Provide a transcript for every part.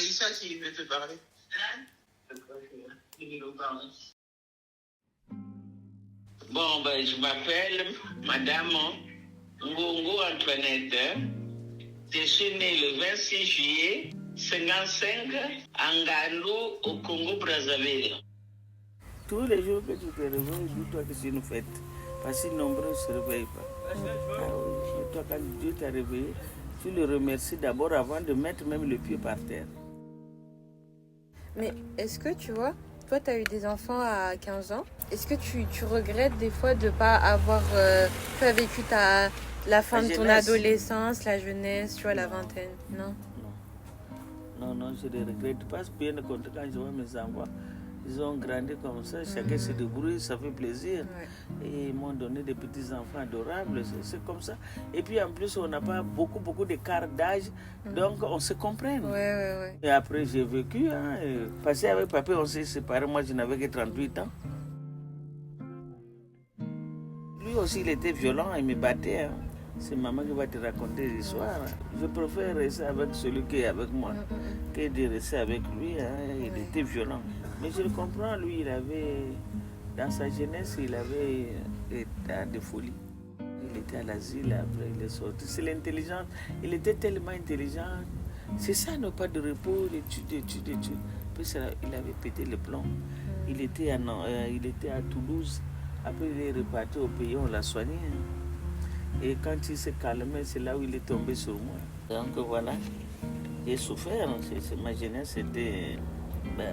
Mélissa qui veut te parler. Bon, ben, je m'appelle Madame Ngongo Antoinette. Je suis née le 26 juillet 55 à Ngandou, au Congo-Brazzaville. Tous les jours que tu te réveilles, dis-toi que c'est une fête. Parce que nombreux ne se réveillent pas. Ah oui. Et toi, quand Dieu t'a réveillé, tu le remercies d'abord avant de mettre même le pied par terre. Mais est-ce que tu vois, toi tu as eu des enfants à 15 ans, est-ce que tu regrettes des fois de ne pas avoir pas vécu la fin de ton adolescence, la jeunesse, tu vois, la vingtaine? Non. Non, je ne regrette pas. Bien au contraire, quand je vois mes enfants, ils ont grandi comme ça, chacun se débrouille, ça fait plaisir. Ouais. Et ils m'ont donné des petits-enfants adorables, c'est comme ça. Et puis en plus, on n'a pas beaucoup d'écart d'âge, donc on se comprend. Ouais. Et après, j'ai vécu, parce qu'avec papa, on s'est séparés, moi je n'avais que 38 ans. Lui aussi, il était violent, il me battait. C'est maman qui va te raconter l'histoire. Je préfère rester avec celui qui est avec moi que de rester avec lui. Il était violent. Mais je le comprends, lui, dans sa jeunesse, il avait état de folie. Il était à l'asile, après il est sorti. C'est l'intelligence. Il était tellement intelligent. C'est ça, ne pas de repos, d'études. Puis il avait pété le plomb. Il était à Toulouse. Après, il est reparti au pays, on l'a soigné. Et quand il s'est calmé, c'est là où il est tombé sur moi. Donc voilà, j'ai souffert. Ma jeunesse,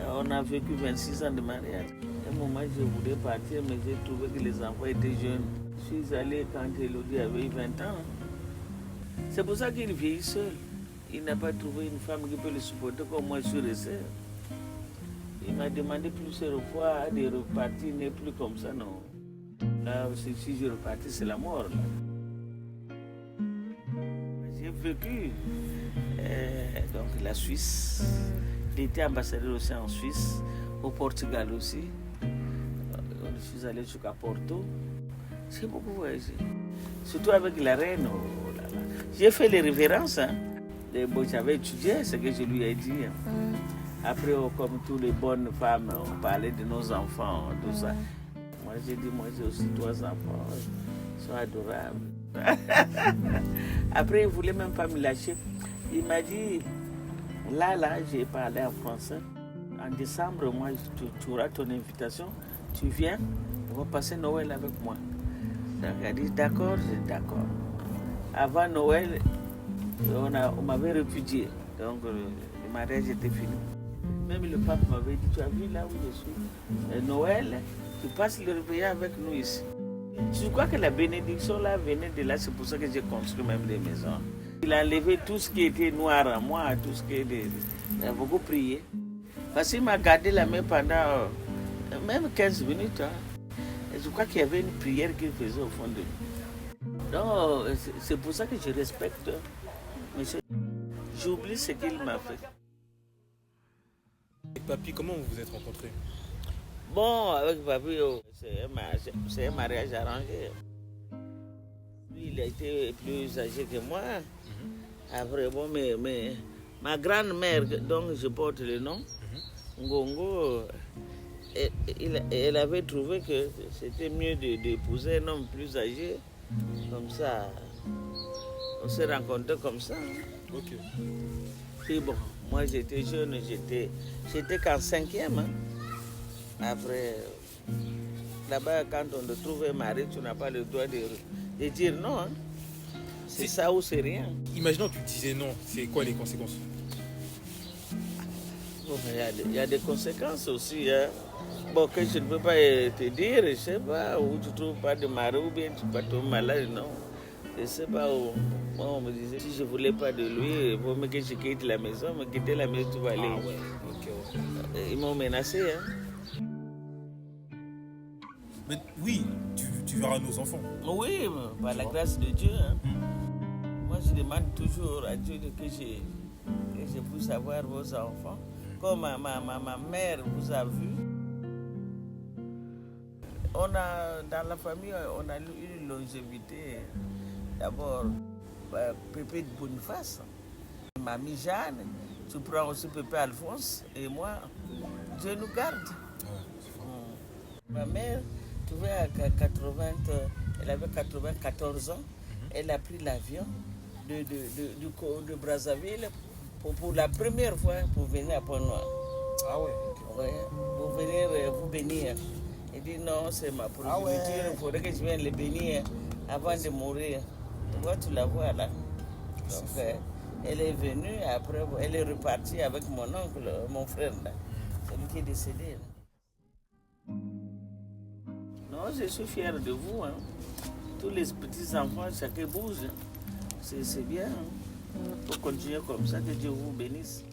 on a vécu 26 ans de mariage. À un moment, je voulais partir, mais j'ai trouvé que les enfants étaient jeunes. Je suis allé quand Elodie avait 20 ans. C'est pour ça qu'il vieillit seul. Il n'a pas trouvé une femme qui peut le supporter comme moi, je suis resté. Il m'a demandé plusieurs fois de repartir, n'est plus comme ça, non. Là, si je repartis, c'est la mort. Là. J'ai vécu donc la Suisse. Il était ambassadeur aussi en Suisse, au Portugal aussi. Je suis allé jusqu'à Porto. J'ai beaucoup voyagé. Surtout avec la reine. Oh là là. J'ai fait les révérences. J'avais étudié ce que je lui ai dit. Après, comme toutes les bonnes femmes, on parlait de nos enfants, tout ça. Moi, j'ai dit, moi, j'ai aussi 3 enfants. Ils sont adorables. Après, il ne voulait même pas me lâcher. Il m'a dit, là, j'ai parlé en français. En décembre, moi, tu auras ton invitation. Tu viens, on va passer Noël avec moi. Donc, il a dit, d'accord, j'ai dit, d'accord. Avant Noël, on m'avait répudié. Donc, le mariage était fini. Même le pape m'avait dit, tu as vu là où je suis, Noël, tu passes le réveillon avec nous ici. Je crois que la bénédiction là venait de là, c'est pour ça que j'ai construit même des maisons. Il a enlevé tout ce qui était noir à moi, tout ce qui était... Il a beaucoup prié. Parce qu'il m'a gardé la main pendant même 15 minutes. Et je crois qu'il y avait une prière qu'il faisait au fond de lui. Donc, c'est pour ça que je respecte monsieur. J'oublie ce qu'il m'a fait. Avec Papy, comment vous vous êtes rencontrés? Bon, avec Papy, c'est un mariage arrangé. Lui, il a été plus âgé que moi. Après, bon, mais ma grand-mère, dont je porte le nom, Ngongo, elle avait trouvé que c'était mieux d'épouser un homme plus âgé. Comme ça, on s'est rencontrés comme ça. Ok. Puis bon, moi j'étais jeune, j'étais qu'en 5e. Après, là-bas, quand on te trouve un mari, tu n'as pas le droit de dire non. C'est ça ou c'est rien. Imaginons que tu disais non, c'est quoi les conséquences? Bon, il y a des conséquences aussi. Bon, que je ne peux pas te dire, je ne sais pas, où tu ne trouves pas de mari ou bien tu vas tomber malade, non. Je ne sais pas où. Moi, on me disait, si je ne voulais pas de lui, il faut que je quitte la maison, mais quitter la maison, tu vas aller. Ah ouais, ok. Ils m'ont menacé. Mais oui, tu verras nos enfants. Oui, par la grâce de Dieu. Moi, je demande toujours à Dieu que je puisse avoir vos enfants. Comme ma mère vous a vu. Dans la famille, on a eu une longévité. D'abord, Pépé de Boniface. mamie Jeanne, tu prends aussi Pépé Alphonse et moi, Dieu nous garde. Ma mère, tu vois, elle avait 94 ans, elle a pris l'avion de Brazzaville pour la première fois pour venir à Pont-Noir. Ah ouais, Ouais, pour venir vous bénir. Il dit non, c'est ma progéniture, il faudrait que je vienne les bénir avant de mourir. Tu vois, tu la vois là. Donc, elle est venue, après, elle est repartie avec mon oncle, mon frère là, celui qui est décédé. Là. Non, je suis fier de vous. Hein. Tous les petits-enfants, chacun bouge. C'est bien. Il faut continuer comme ça, que Dieu vous bénisse.